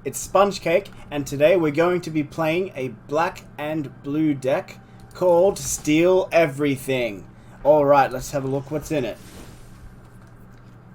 it's Sponge Cake, and today we're going to be playing a black and blue deck called Steal Everything. Alright, let's have a look what's in it.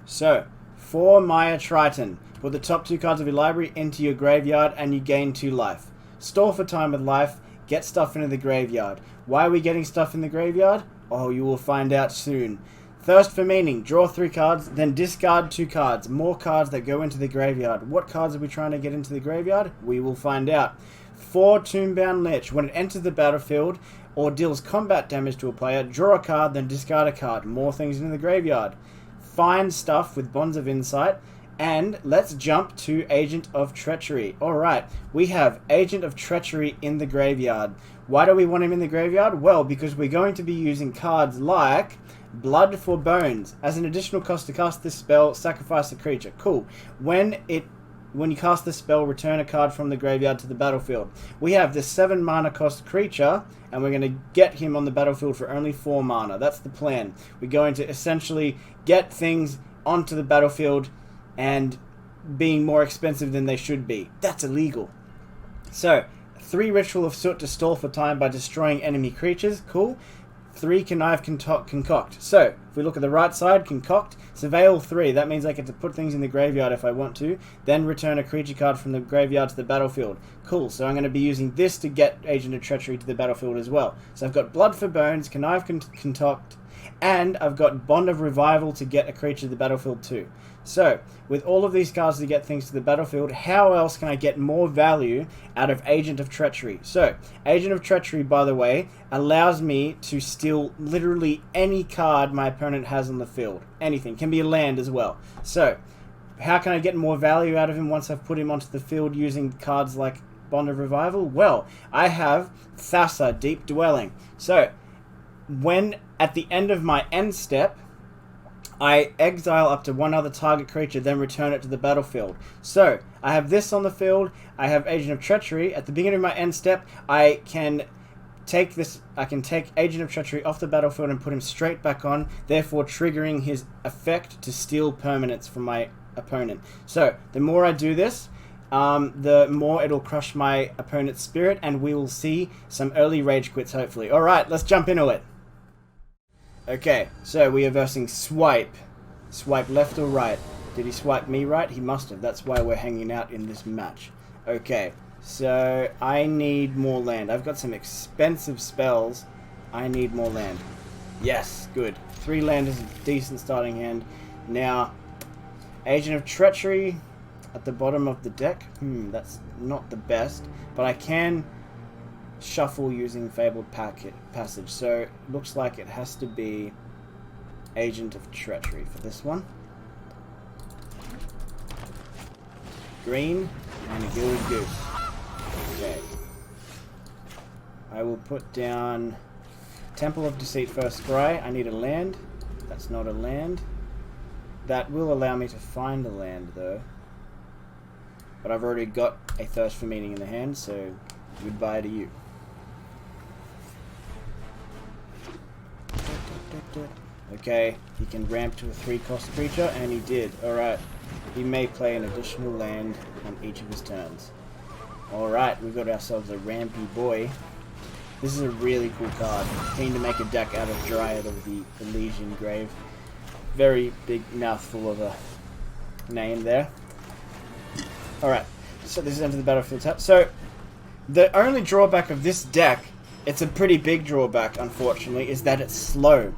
So, for Maya Triton, put the top 2 cards of your library into your graveyard and you gain 2 life. Store for time with life, get stuff into the graveyard. Why are we getting stuff in the graveyard? Oh, you will find out soon. Thirst for meaning, draw 3 cards, then discard 2 cards. More cards that go into the graveyard. What cards are we trying to get into the graveyard? We will find out. 4 Tombbound Lich. When it enters the battlefield or deals combat damage to a player, draw a card, then discard a card. More things in the graveyard. Find stuff with Bonds of Insight. And let's jump to Agent of Treachery. Alright, we have Agent of Treachery in the graveyard. Why do we want him in the graveyard? Well, because we're going to be using cards like Blood for Bones. As an additional cost to cast this spell, sacrifice a creature. Cool. When you cast this spell, return a card from the graveyard to the battlefield. We have this 7 mana cost creature, and we're going to get him on the battlefield for only 4 mana. That's the plan. We're going to essentially get things onto the battlefield and being more expensive than they should be. That's illegal. So, 3 Ritual of Soot to stall for time by destroying enemy creatures. Cool. 3 Connive Concoct. So, if we look at the right side, Concoct, Surveil 3. That means I get to put things in the graveyard if I want to. Then return a creature card from the graveyard to the battlefield. Cool, so I'm going to be using this to get Agent of Treachery to the battlefield as well. So I've got Blood for Bones, Connive Concoct, and I've got Bond of Revival to get a creature to the battlefield too. So, with all of these cards to get things to the battlefield, how else can I get more value out of Agent of Treachery? So, Agent of Treachery, by the way, allows me to steal literally any card my opponent has on the field. Anything. Can be a land as well. So, how can I get more value out of him once I've put him onto the field using cards like Bond of Revival? Well, I have Thassa, Deep Dwelling. So, when at the end of my end step, I exile up to 1 other target creature, then return it to the battlefield. So, I have this on the field, I have Agent of Treachery. At the beginning of my end step, I can take Agent of Treachery off the battlefield and put him straight back on, therefore triggering his effect to steal permanents from my opponent. So, the more I do this, the more it'll crush my opponent's spirit, and we will see some early rage quits, hopefully. Alright, let's jump into it. Okay, so we are versing Swipe. Swipe left or right? Did he swipe me right? He must have. That's why we're hanging out in this match. Okay, so I need more land. I've got some expensive spells. I need more land. Yes, good. 3 land is a decent starting hand. Now, Agent of Treachery at the bottom of the deck. That's not the best, but I can shuffle using Fabled Passage, so looks like it has to be Agent of Treachery for this one. Green and a Gilded Goose. Okay. I will put down Temple of Deceit first scry. I need a land. That's not a land. That will allow me to find a land though. But I've already got a Thirst for Meaning in the hand, so goodbye to you. Okay, he can ramp to a 3-cost creature, and he did. Alright, he may play an additional land on each of his turns. Alright, we've got ourselves a Rampy Boy. This is a really cool card. Keen to make a deck out of Dryad of the Elysian Grave. Very big mouthful of a name there. Alright, so this is Enter the Battlefield tap. So, the only drawback of this deck, it's a pretty big drawback, unfortunately, is that it's slow.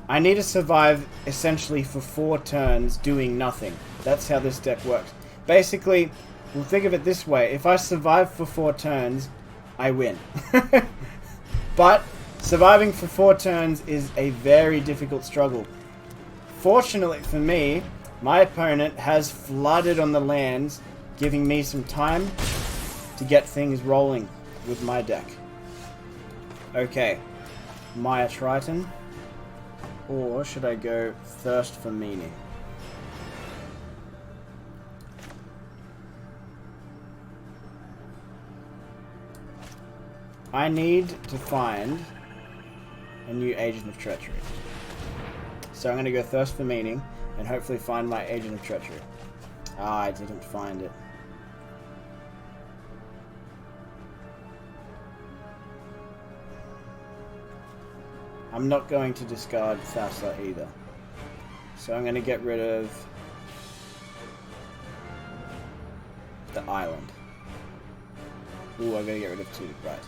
I need to survive essentially for 4 turns doing nothing. That's how this deck works. Basically, we'll think of it this way. If I survive for 4 turns, I win. But surviving for 4 turns is a very difficult struggle. Fortunately for me, my opponent has flooded on the lands, giving me some time to get things rolling with my deck. Okay, Maya Triton. Or should I go Thirst for Meaning? I need to find a new Agent of Treachery. So I'm going to go Thirst for Meaning and hopefully find my Agent of Treachery. Ah, I didn't find it. I'm not going to discard Thassa either. So I'm going to get rid of the island. Ooh, I gotta get rid of 2. Right.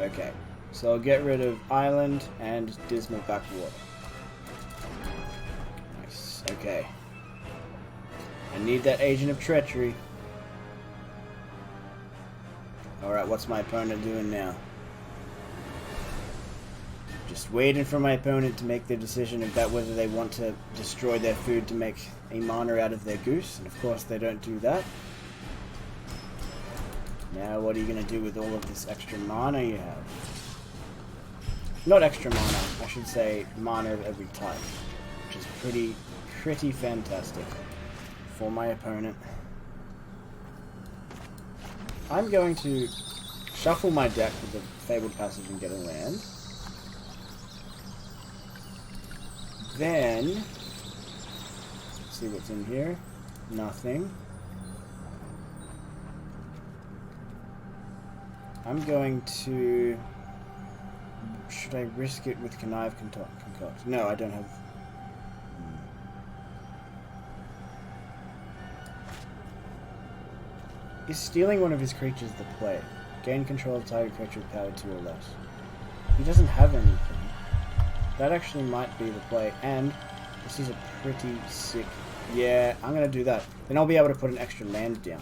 Okay. So I'll get rid of island and dismal backwater. Nice. Okay. I need that agent of treachery. Alright, what's my opponent doing now? Just waiting for my opponent to make their decision about whether they want to destroy their food to make a mana out of their goose. And of course they don't do that. Now what are you going to do with all of this extra mana you have? Not extra mana, I should say mana of every type. Which is pretty fantastic for my opponent. I'm going to shuffle my deck with the Fabled Passage and get a land. Then, let's see what's in here. Nothing. I'm going to... Should I risk it with Connive Concoct? No, I don't have... Is stealing one of his creatures the play? Gain control of target creature with power 2 or less. He doesn't have anything. That actually might be the play, and this is a pretty sick... Yeah, I'm going to do that. Then I'll be able to put an extra land down.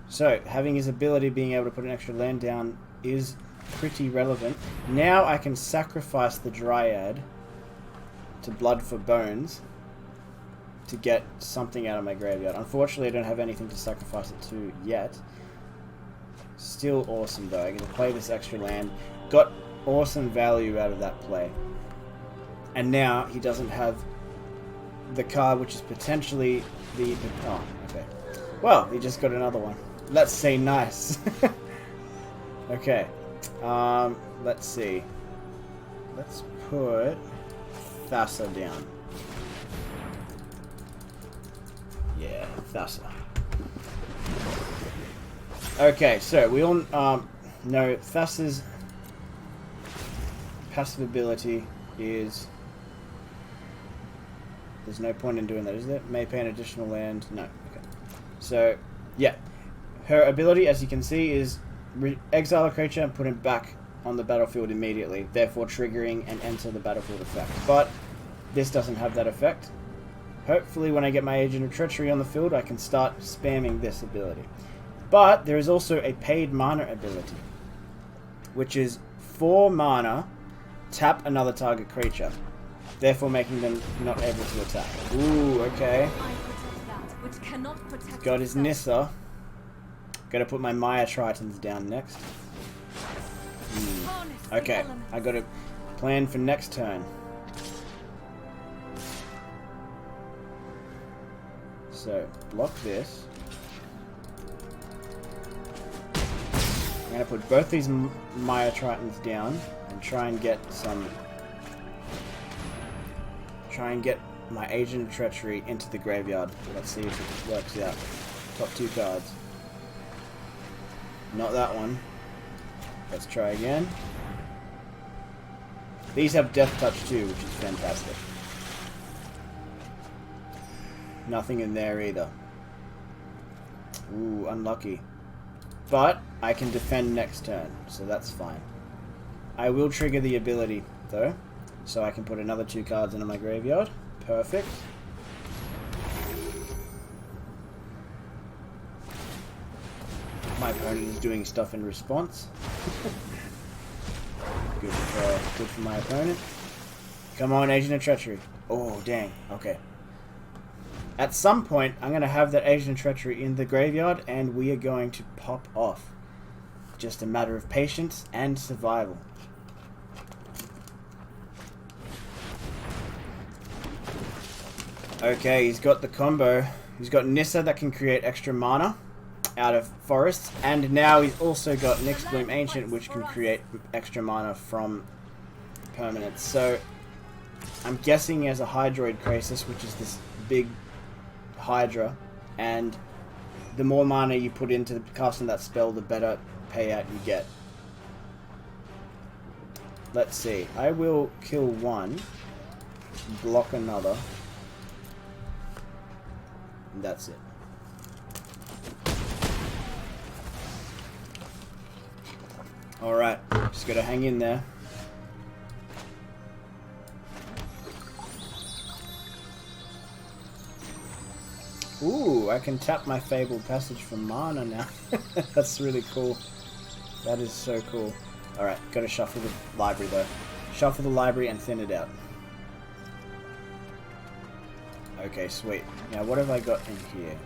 So, having his ability being able to put an extra land down is pretty relevant. Now I can sacrifice the Dryad to Blood for Bones to get something out of my graveyard. Unfortunately, I don't have anything to sacrifice it to yet. Still awesome though. I get to play this extra land. Got awesome value out of that play. And now he doesn't have the card which is potentially the... Oh, okay. Well, he just got another one. Let's say nice. Okay. Let's see. Let's put Thassa down. Yeah, Thassa. Okay, so we all know Thassa's passive ability is... There's no point in doing that, is there? May pay an additional land. No. Okay. So, yeah. Her ability, as you can see, is exile a creature and put it back on the battlefield immediately, therefore triggering an enter the battlefield effect. But this doesn't have that effect. Hopefully when I get my Agent of Treachery on the field, I can start spamming this ability. But there is also a paid mana ability, which is 4 mana, tap another target creature, therefore making them not able to attack. Ooh, okay. Got his Nissa. Gotta put my Maya Tritons down next. Okay, I gotta plan for next turn. So, block this. I'm gonna put both these Maya Tritons down and try and get my Agent of Treachery into the graveyard. Let's see if it works out. Top 2 cards. Not that one. Let's try again. These have Death Touch too, which is fantastic. Nothing in there either. Ooh, unlucky. But I can defend next turn, so that's fine. I will trigger the ability, though, so I can put another 2 cards into my graveyard. Perfect. My opponent is doing stuff in response. Good for my opponent. Come on, Agent of Treachery. Oh, dang. Okay. At some point, I'm going to have that Agent of Treachery in the graveyard, and we are going to pop off. Just a matter of patience and survival. Okay, he's got the combo. He's got Nissa that can create extra mana out of forests, and now he's also got Nyx Bloom Ancient, which can create extra mana from permanents. So, I'm guessing he has a Hydroid Krasis, which is this big Hydra, and the more mana you put into casting that spell, the better payout you get. Let's see. I will kill one, block another, and that's it. Alright, just gotta hang in there. Ooh, I can tap my Fabled Passage for mana now. That's really cool. That is so cool. Alright, gotta shuffle the library though. Shuffle the library and thin it out. Okay, sweet. Now what have I got in here?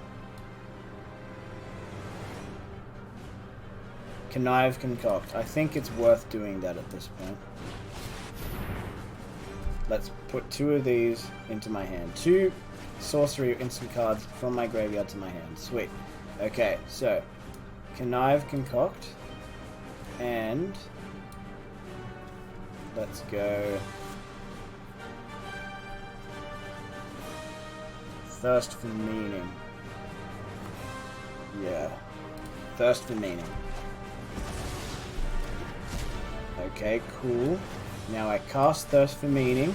Connive, Concoct. I think it's worth doing that at this point. Let's put 2 of these into my hand. 2 sorcery or instant cards from my graveyard to my hand. Sweet. Okay, so Connive, Concoct, and let's go Thirst for Meaning. Yeah, Thirst for Meaning. Okay, cool. Now I cast Thirst for Meaning,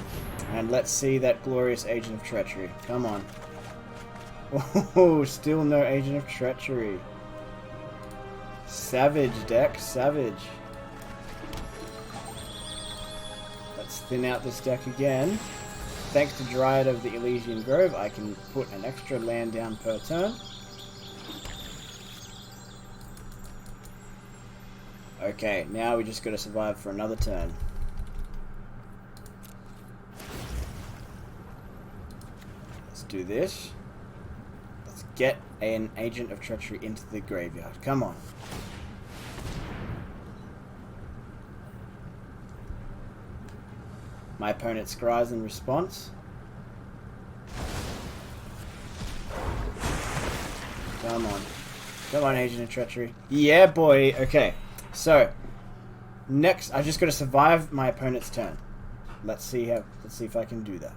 and let's see that glorious Agent of Treachery. Come on. Oh, still no Agent of Treachery. Savage deck, savage. Let's thin out this deck again. Thanks to Dryad of the Elysian Grove, I can put an extra land down per turn. Okay, now we just gotta survive for another turn. Let's do this. Let's get an Agent of Treachery into the graveyard. Come on. My opponent scries in response. Come on. Come on, Agent of Treachery. Yeah, boy. Okay. So, next, I just got to survive my opponent's turn. Let's see if I can do that.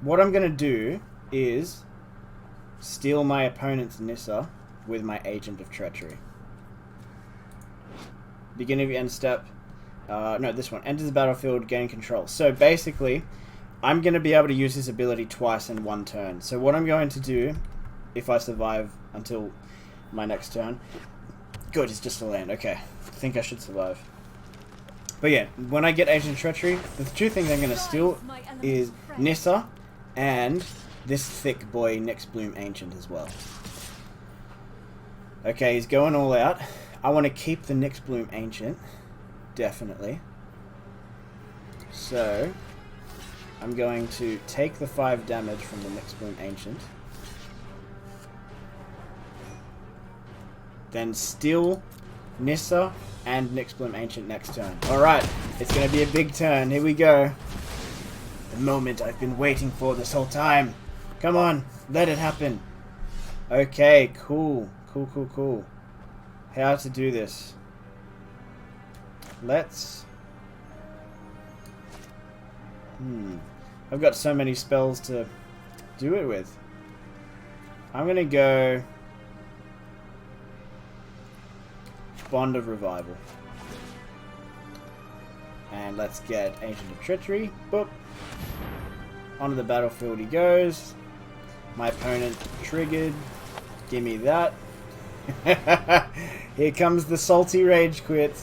What I'm going to do is steal my opponent's Nissa with my Agent of Treachery. Beginning of your end step. No, this one. Enters the battlefield, gain control. So basically, I'm going to be able to use this ability twice in one turn. So what I'm going to do, if I survive until my next turn... Good, it's just a land. Okay. I think I should survive. But yeah, when I get Agent of Treachery, the 2 things I'm going to steal is Nissa and this thick boy Nyx Bloom Ancient as well. Okay, he's going all out. I want to keep the Nyx Bloom Ancient. Definitely. So, I'm going to take the 5 damage from the Nyx Bloom Ancient. Then steal Nissa and Nyx Bloom Ancient next turn. Alright, it's going to be a big turn. Here we go. The moment I've been waiting for this whole time. Come on, let it happen. Okay, cool. Cool. How to do this. Let's... I've got so many spells to do it with. I'm going to go... Bond of Revival. And let's get Agent of Treachery. Boop. Onto the battlefield he goes. My opponent triggered. Give me that. Here comes the salty rage quit.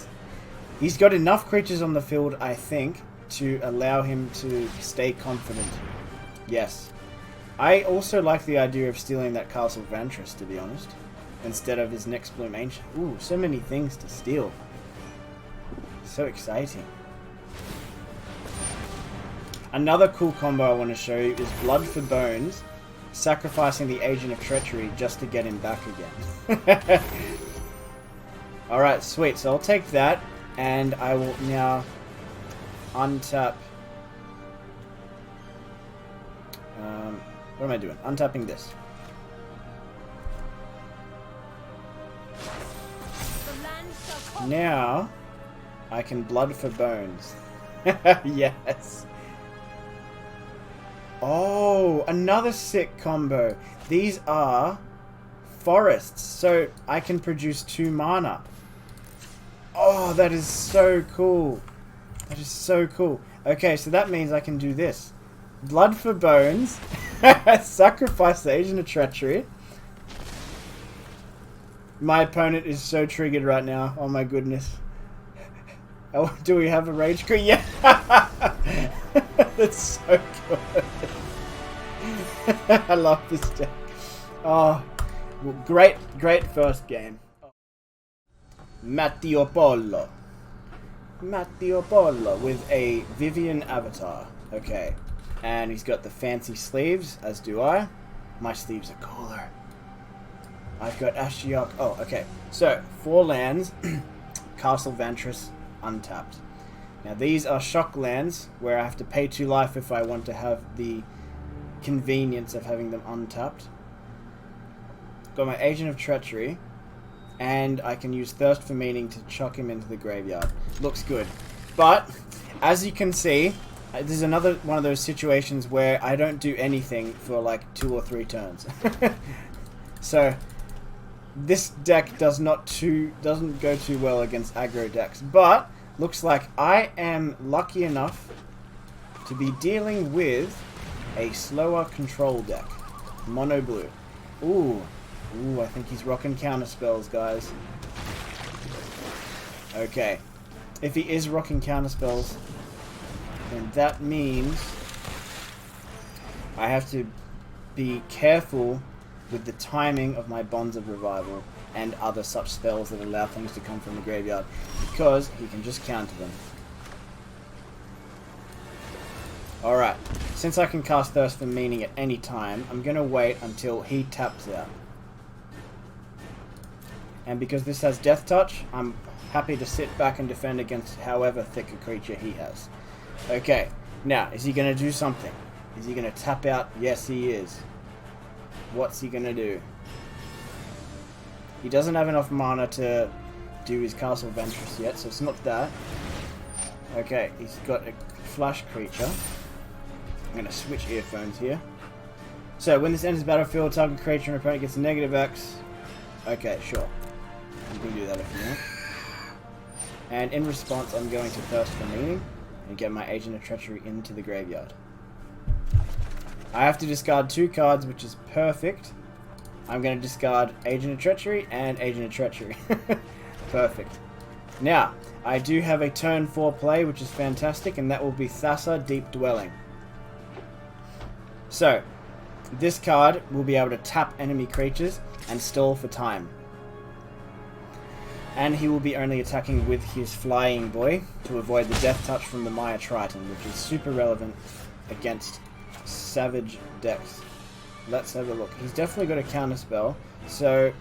He's got enough creatures on the field, I think, to allow him to stay confident. Yes. I also like the idea of stealing that Castle Vantress, to be honest. Instead of his Nyx Bloom Ancient. Ooh, so many things to steal. So exciting. Another cool combo I want to show you is Blood for Bones, sacrificing the Agent of Treachery just to get him back again. Alright, sweet. So I'll take that, and I will now untap... what am I doing? Untapping this. Now, I can Blood for Bones. Yes. Oh, another sick combo. These are forests, so I can produce 2 mana. Oh, that is so cool. That is so cool. Okay, so that means I can do this. Blood for bones. Sacrifice the agent of treachery. My opponent is so triggered right now. Oh my goodness. Oh, do we have a rage queen? Yeah. That's so good. I love this deck. Oh, well, great first game. Matteo Polo with a Vivian avatar. Okay. And he's got the fancy sleeves, as do I. My sleeves are cooler. I've got Ashiok. Oh, okay. So, 4 lands. Castle Ventress, untapped. Now, these are shock lands, where I have to pay 2 life if I want to have the convenience of having them untapped. Got my Agent of Treachery. And I can use Thirst for Meaning to chuck him into the graveyard. Looks good. But, as you can see, this is another one of those situations where I don't do anything for like 2 or 3 turns. So, this deck doesn't go too well against aggro decks. But, looks like I am lucky enough to be dealing with a slower control deck. Mono blue. Ooh, I think he's rocking counter spells, guys. Okay. If he is rocking counter spells, then that means I have to be careful with the timing of my Bonds of Revival and other such spells that allow things to come from the graveyard, because he can just counter them. Alright, since I can cast Thirst for Meaning at any time, I'm going to wait until he taps out. And because this has Death Touch, I'm happy to sit back and defend against however thick a creature he has. Okay, now, is he going to do something? Is he going to tap out? Yes, he is. What's he going to do? He doesn't have enough mana to do his Castle Ventress yet, so it's not that. Okay, he's got a flash creature. I'm going to switch earphones here. So, when this enters the battlefield, target creature and opponent gets a -X. Okay, sure. You can do that if you want. And in response, I'm going to Thirst for Meaning and get my Agent of Treachery into the graveyard. I have to discard 2 cards, which is perfect. I'm going to discard Agent of Treachery and Agent of Treachery. Perfect. Now, I do have a turn 4 play, which is fantastic, and that will be Thassa, Deep Dwelling. So, this card will be able to tap enemy creatures and stall for time. And he will be only attacking with his Flying Boy to avoid the Death Touch from the Maya Triton, which is super relevant against Savage decks. Let's have a look. He's definitely got a counter spell. So,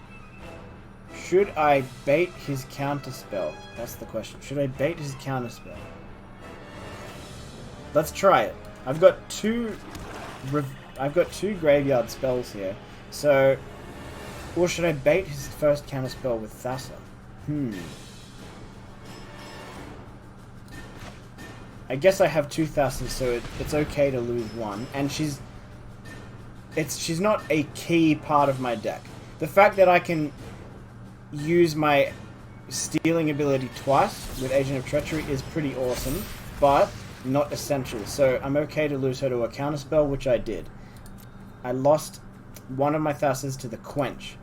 should I bait his counter spell? That's the question. Should I bait his counter spell? Let's try it. I've got two graveyard spells here. So, or should I bait his first counter spell with Thassa? I guess I have 2 Thassas, so it's okay to lose 1. And she's not a key part of my deck. The fact that I can use my stealing ability twice with Agent of Treachery is pretty awesome, but not essential. So I'm okay to lose her to a counterspell, which I did. I lost one of my Thassas to the Quench.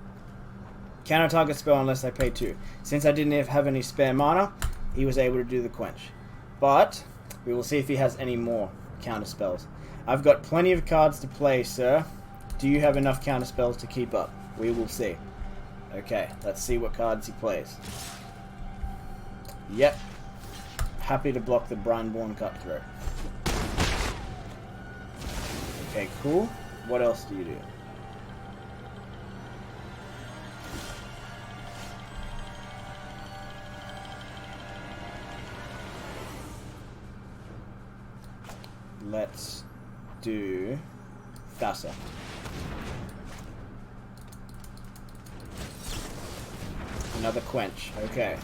Counter target spell unless I pay 2. Since I didn't have any spare mana, he was able to do the Quench. But we will see if he has any more counter spells. I've got plenty of cards to play, sir. Do you have enough counter spells to keep up? We will see. Okay, let's see what cards he plays. Yep. Happy to block the Brineborn Cutthroat. Okay, cool. What else do you do? Let's do Thassa. Another Quench. Okay.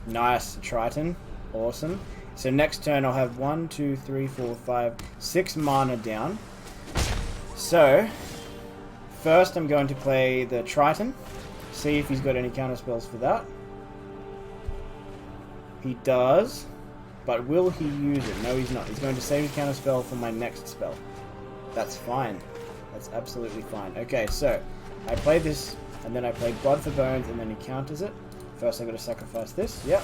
Nice, Triton. Awesome. So next turn I'll have 1, 2, 3, 4, 5, 6 mana down. So, First, I'm going to play the Triton. See if he's got any counter spells for that. He does. But will he use it? No, he's not. He's going to save his counter spell for my next spell. That's fine. That's absolutely fine. Okay, so I play this, and then I play Blood for Bones, and then he counters it. First, I've got to sacrifice this. Yep.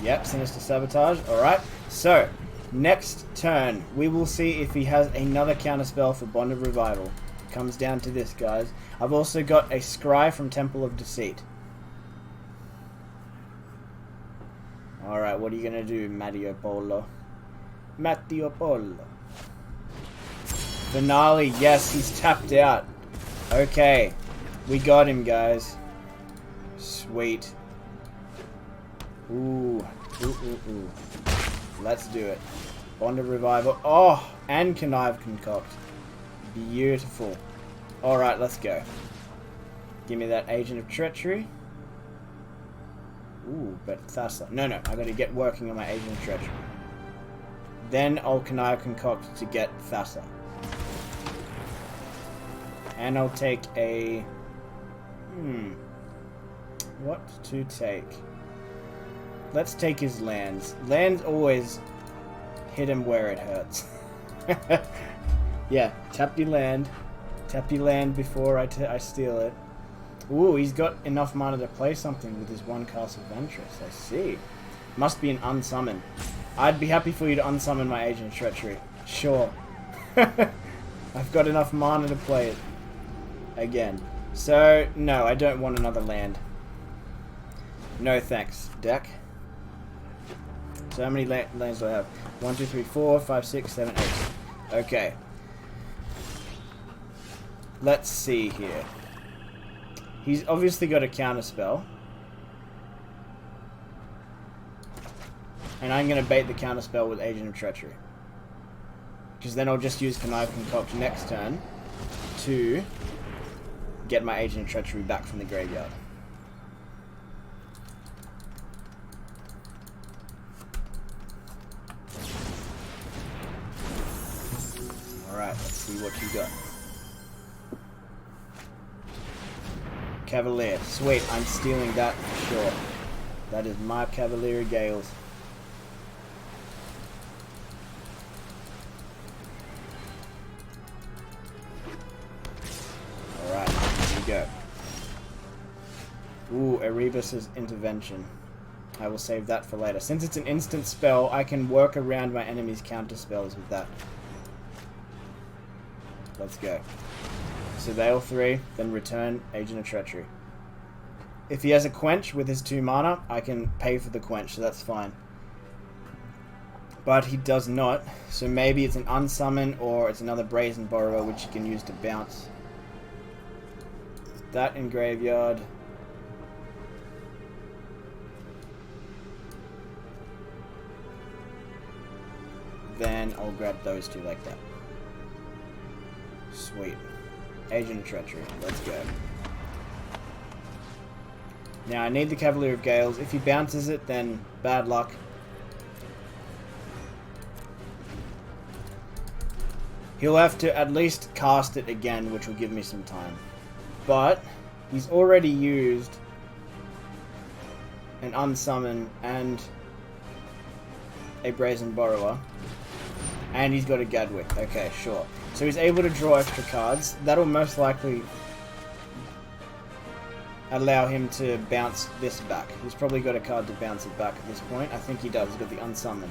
Yep, Sinister Sabotage. Alright, so next turn, we will see if he has another counterspell for Bond of Revival. It comes down to this, guys. I've also got a Scry from Temple of Deceit. Alright, what are you going to do, Matteo Polo? Matteo Polo. Finale, yes, he's tapped out. Okay, we got him, guys. Sweet. Ooh. Let's do it. Bond of Revival. Oh, and Connive Concoct. Beautiful. Alright, let's go. Give me that Agent of Treachery. Ooh, but Thassa. No, I gotta get working on my Agent of Treachery. Then I'll Connive Concoct to get Thassa. And I'll take a... What to take? Let's take his lands. Lands always hit him where it hurts. Yeah, tap your land. Tap your land before I steal it. Ooh, he's got enough mana to play something with his one Castle Ventress. I see. Must be an unsummon. I'd be happy for you to unsummon my Agent of Treachery. Sure. I've got enough mana to play it. Again. So, no, I don't want another land. No thanks, deck. So how many lands do I have? 1, 2, 3, 4, 5, 6, 7, 8. Okay. Let's see here. He's obviously got a counterspell. And I'm going to bait the counterspell with Agent of Treachery. Because then I'll just use Connive Concoct next turn to get my Agent of Treachery back from the graveyard. Alright, let's see what you got. Cavalier. Sweet, I'm stealing that for sure. That is my Cavalier Gales. Alright, here we go. Ooh, Erebus' Intervention. I will save that for later. Since it's an instant spell, I can work around my enemy's counter spells with that. Let's go. Surveil 3, then return Agent of Treachery. If he has a Quench with his 2 mana, I can pay for the Quench, so that's fine. But he does not, so maybe it's an Unsummon or it's another Brazen Borrower which you can use to bounce. That in graveyard. Then I'll grab those two like that. Sweet. Agent of Treachery. Let's go. Now I need the Cavalier of Gales. If he bounces it, then bad luck. He'll have to at least cast it again, which will give me some time. But he's already used an Unsummon and a Brazen Borrower. And he's got a Gadwick. Okay, sure. So he's able to draw extra cards. That'll most likely allow him to bounce this back. He's probably got a card to bounce it back at this point. I think he does. He's got the Unsummon.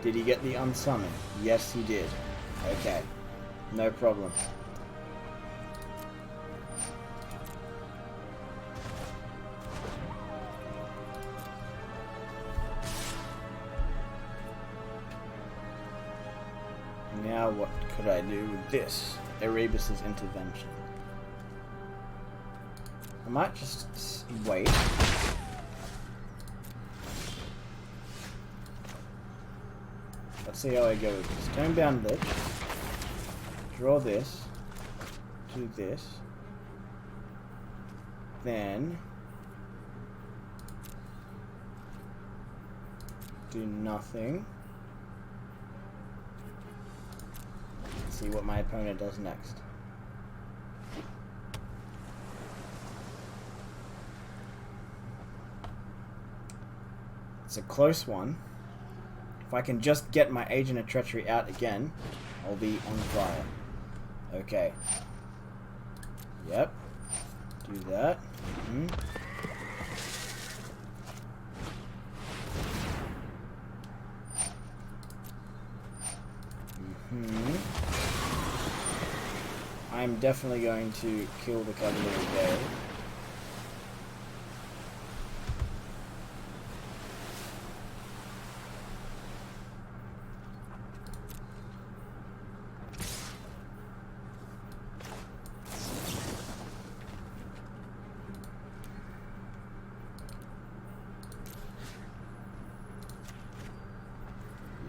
Did he get the Unsummon? Yes, he did. Okay. No problem. Now what could I do with this? Erebus' Intervention. I might just wait. Let's see how I go with this. Stonebound Lich. Draw this. Do this. Then do nothing. see what my opponent does next. It's a close one. If I can just get my Agent of Treachery out again, I'll be on fire. Okay. Yep. Do that. I'm definitely going to kill the Cavalier Gale.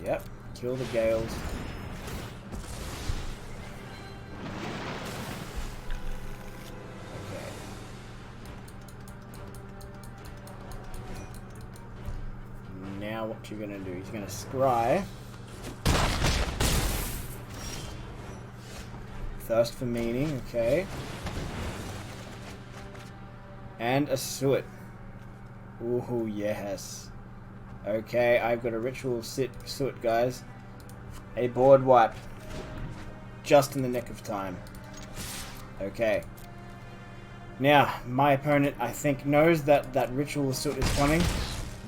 Yep, kill the Gales. Okay. Now what you're gonna do, he's gonna scry. Thirst for meaning, okay. And a Soot. Ooh, yes. Okay, I've got a ritual Soot, guys. A board wipe. Just in the nick of time. Okay. Now, my opponent, I think, knows that that ritual Soot is coming,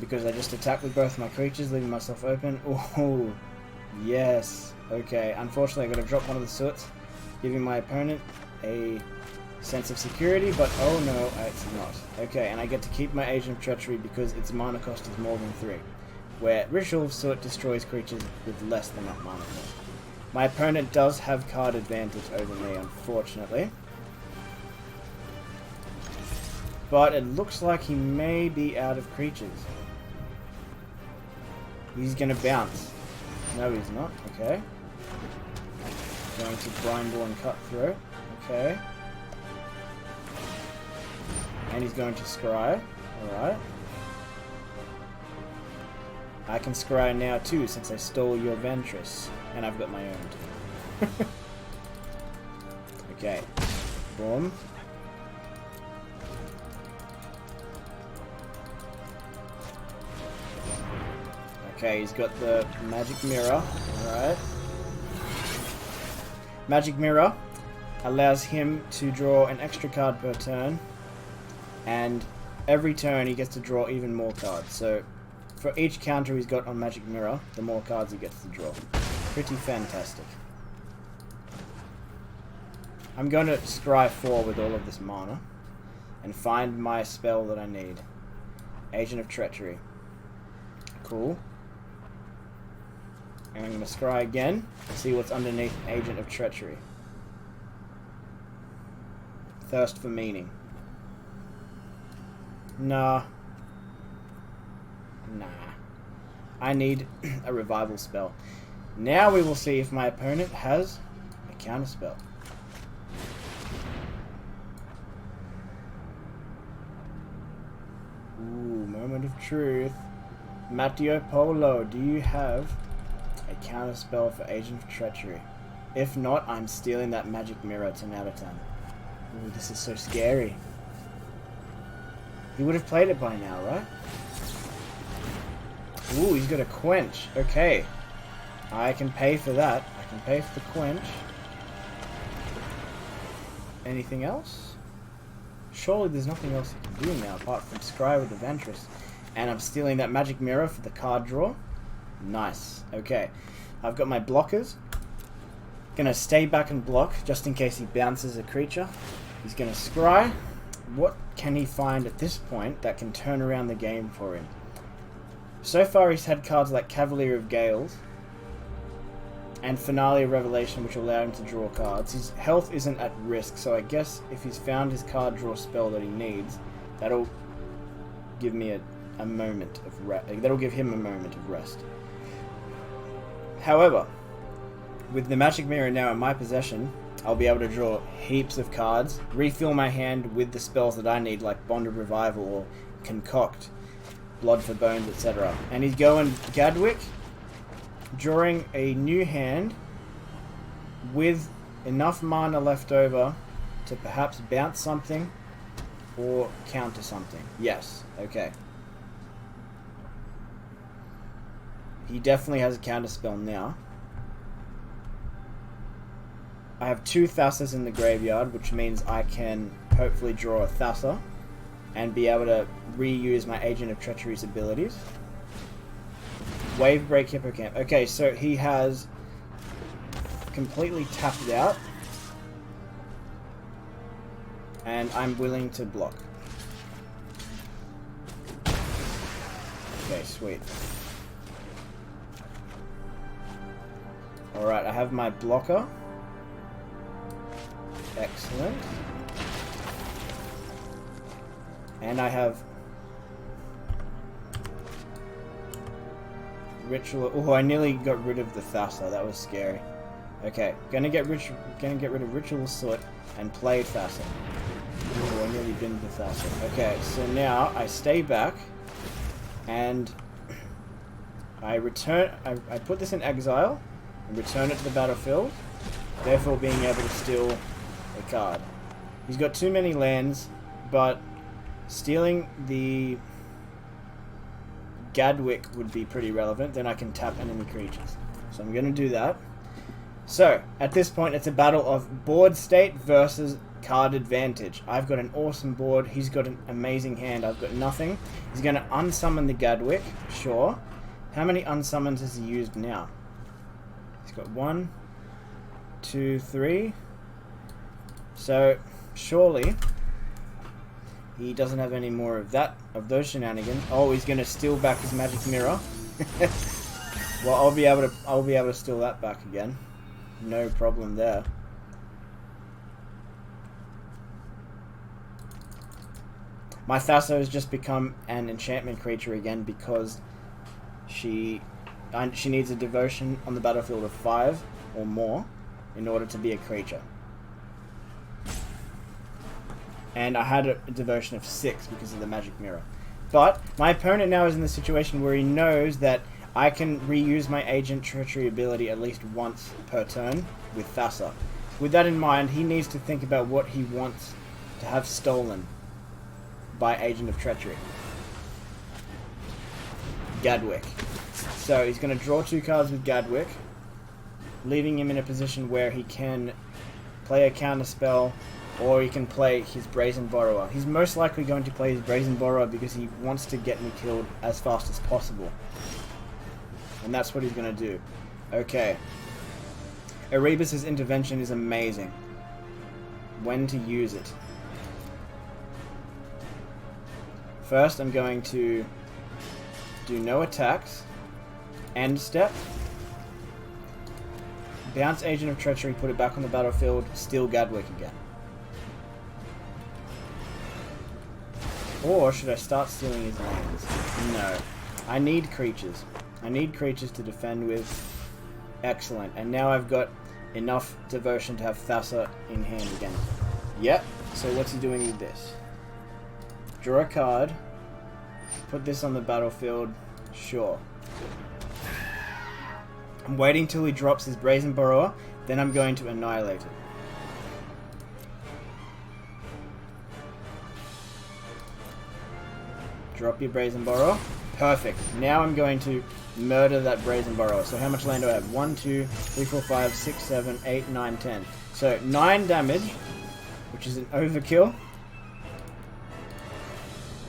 because I just attacked with both my creatures, leaving myself open. Ooh, yes. Okay, unfortunately, I've got to drop one of the Soots, giving my opponent a sense of security, but oh no, it's not. Okay, and I get to keep my Agent of Treachery because its mana cost is more than 3, where Ritual Soot destroys creatures with less than that mana cost. My opponent does have card advantage over me, unfortunately. But it looks like he may be out of creatures. He's gonna bounce. No, he's not. Okay. Going to Grindball and Cut Through. Okay. And he's going to scry. Alright. I can scry now too, since I stole your Ventress. And I've got my own too. Okay. Boom. Okay, he's got the Magic Mirror. Alright. Magic Mirror allows him to draw an extra card per turn. And every turn he gets to draw even more cards. So for each counter he's got on Magic Mirror, the more cards he gets to draw. Pretty fantastic. I'm going to scry 4 with all of this mana and find my spell that I need. Agent of Treachery. Cool. And I'm going to scry again and see what's underneath Agent of Treachery. Thirst for Meaning. Nah. I need a revival spell. Now we will see if my opponent has a counter spell. Ooh, moment of truth. Matteo Polo, do you have a counter spell for Agent of Treachery? If not, I'm stealing that Magic Mirror 10 out of 10. Ooh, this is so scary. He would have played it by now, right? Ooh, he's got a Quench. Okay. I can pay for that. I can pay for the Quench. Anything else? Surely there's nothing else he can do now apart from scry with the Ventress. And I'm stealing that Magic Mirror for the card draw. Nice. Okay. I've got my blockers. Gonna stay back and block just in case he bounces a creature. He's gonna scry. What can he find at this point that can turn around the game for him? So far he's had cards like Cavalier of Gales and Finale of Revelation, which will allow him to draw cards. His health isn't at risk, so I guess if he's found his card draw spell that he needs, that'll give me a moment of rest. That'll give him a moment of rest. However, with the Magic Mirror now in my possession, I'll be able to draw heaps of cards, refill my hand with the spells that I need, like Bonded Revival or Concoct, Blood for Bones, etc. And he's going Gadwick, drawing a new hand, with enough mana left over to perhaps bounce something or counter something. Yes, okay. He definitely has a counter spell now. I have 2 Thassas in the graveyard, which means I can hopefully draw a Thassa and be able to reuse my Agent of Treachery's abilities. Wave Break Hippocamp. Okay, so he has completely tapped out. And I'm willing to block. Okay, sweet. Alright, I have my blocker. Excellent. And I have Ritual. Oh, I nearly got rid of the Thassa. That was scary. Okay, gonna get rid of Ritual Soot and play Thassa. Oh, I nearly binned the Thassa. Okay, so now I stay back and I return. I put this in exile and return it to the battlefield, therefore being able to steal a card. He's got too many lands, but stealing the Gadwick would be pretty relevant. Then I can tap enemy creatures. So I'm going to do that. So, at this point, it's a battle of board state versus card advantage. I've got an awesome board. He's got an amazing hand. I've got nothing. He's going to unsummon the Gadwick. Sure. How many unsummons has he used now? He's got 1, 2, 3. So, surely he doesn't have any more of those shenanigans. Oh, he's going to steal back his magic mirror. Well, I'll be able to steal that back again. No problem there. My Thassa has just become an enchantment creature again because she needs a devotion on the battlefield of 5 or more in order to be a creature. And I had a devotion of 6 because of the magic mirror. But my opponent now is in the situation where he knows that I can reuse my Agent Treachery ability at least once per turn with Thassa. With that in mind, he needs to think about what he wants to have stolen by Agent of Treachery. Gadwick. So he's going to draw 2 cards with Gadwick, leaving him in a position where he can play a counter spell, or he can play his Brazen Borrower. He's most likely going to play his Brazen Borrower because he wants to get me killed as fast as possible. And that's what he's going to do. Okay. Erebus' intervention is amazing. When to use it. First, I'm going to do no attacks. End step. Bounce Agent of Treachery, put it back on the battlefield, steal Gadwick again. Or should I start stealing his lands? No. I need creatures. I need creatures to defend with. Excellent. And now I've got enough devotion to have Thassa in hand again. Yep. So what's he doing with this? Draw a card. Put this on the battlefield. Sure. I'm waiting till he drops his Brazen Borrower. Then I'm going to annihilate it. Drop your Brazen Borrower. Perfect. Now I'm going to murder that Brazen Borrower. So how much land do I have? 1, 2, 3, 4, 5, 6, 7, 8, 9, 10. So 9 damage, which is an overkill.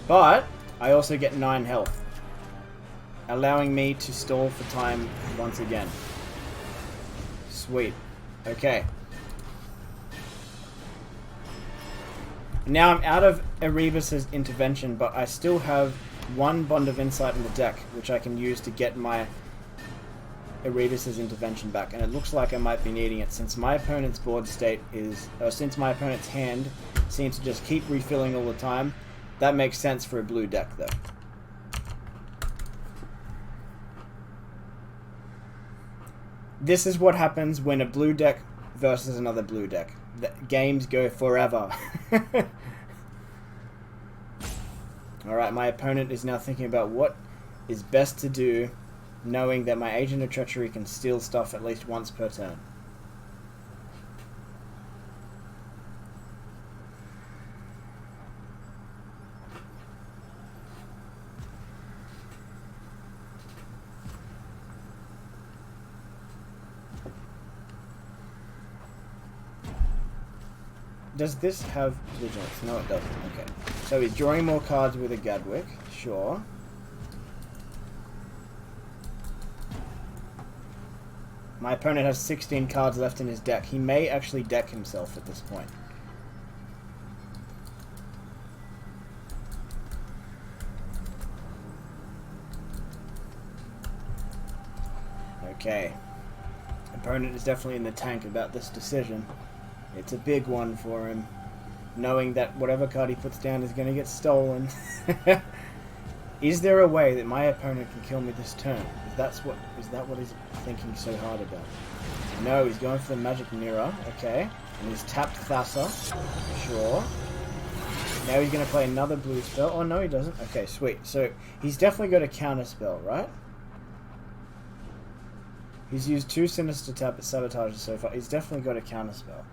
But I also get 9 health, allowing me to stall for time once again. Sweet. Okay. Now I'm out of Erebus' intervention, but I still have 1 Bond of Insight in the deck, which I can use to get my Erebus' intervention back. And it looks like I might be needing it since my opponent's board state is... since my opponent's hand seems to just keep refilling all the time. That makes sense for a blue deck, though. This is what happens when a blue deck versus another blue deck. The games go forever. Alright, my opponent is now thinking about what is best to do, knowing that my Agent of Treachery can steal stuff at least once per turn. does this have vigilance? No, it doesn't. Okay. So he's drawing more cards with a Gadwick. Sure. My opponent has 16 cards left in his deck. He may actually deck himself at this point. Okay. Opponent is definitely in the tank about this decision. It's a big one for him, knowing that whatever card he puts down is going to get stolen. Is there a way that my opponent can kill me this turn? Is that what he's thinking so hard about? No, he's going for the magic mirror. Okay. And he's tapped Thassa. Sure. Now he's going to play another blue spell. Oh, no, he doesn't. Okay, sweet. So he's definitely got a counter spell, right? He's used 2 Sinister Tap at Sabotage so far. He's definitely got a counter spell.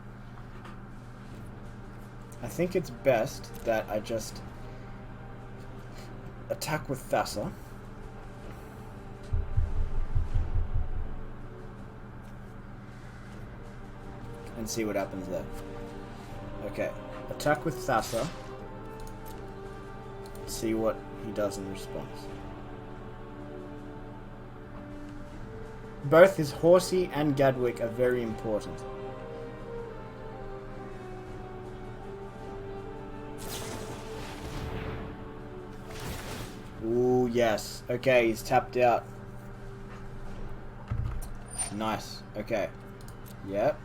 I think it's best that I just attack with Thassa. And see what happens there. Okay. Attack with Thassa. See what he does in response. Both his Horsey and Gadwick are very important. Ooh, yes. Okay, he's tapped out. Nice. Okay. Yep.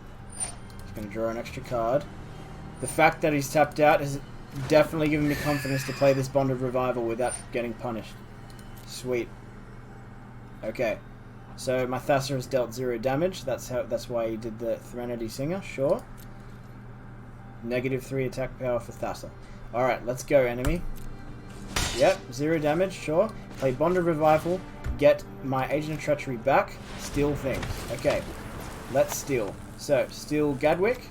He's going to draw an extra card. The fact that he's tapped out has definitely given me confidence to play this Bond of Revival without getting punished. Sweet. Okay. So my Thassa has dealt 0 damage. That's why he did the Threnody Singer. Sure. -3 attack power for Thassa. Alright, let's go, enemy. Yep, 0 damage, sure. Play Bond of Revival, get my Agent of Treachery back, steal things. Okay, let's steal. So, steal Gadwick,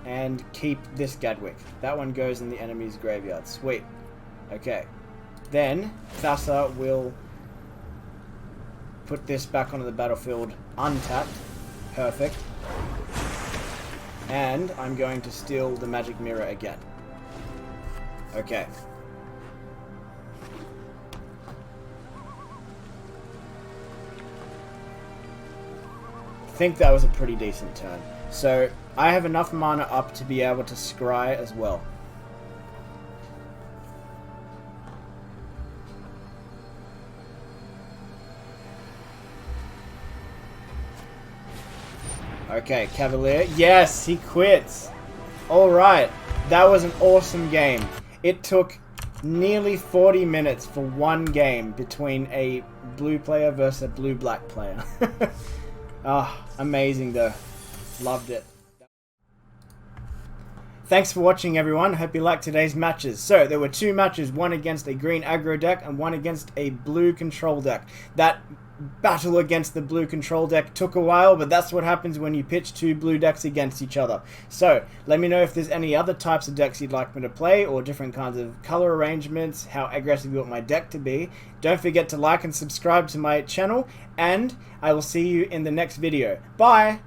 and keep this Gadwick. That one goes in the enemy's graveyard. Sweet. Okay. Then, Thassa will put this back onto the battlefield untapped. Perfect. And I'm going to steal the Magic Mirror again. Okay. I think that was a pretty decent turn. So, I have enough mana up to be able to scry as well. Okay, Cavalier. Yes, he quits. Alright. That was an awesome game. It took nearly 40 minutes for one game between a blue player versus a blue-black player. Amazing though. Loved it. Thanks for watching, everyone. Hope you liked today's matches. So, there were 2 matches, one against a green aggro deck and one against a blue control deck. That battle against the blue control deck took a while, but that's what happens when you pitch 2 blue decks against each other. So, let me know if there's any other types of decks you'd like me to play, or different kinds of color arrangements, how aggressive you want my deck to be. Don't forget to like and subscribe to my channel, and I will see you in the next video. Bye!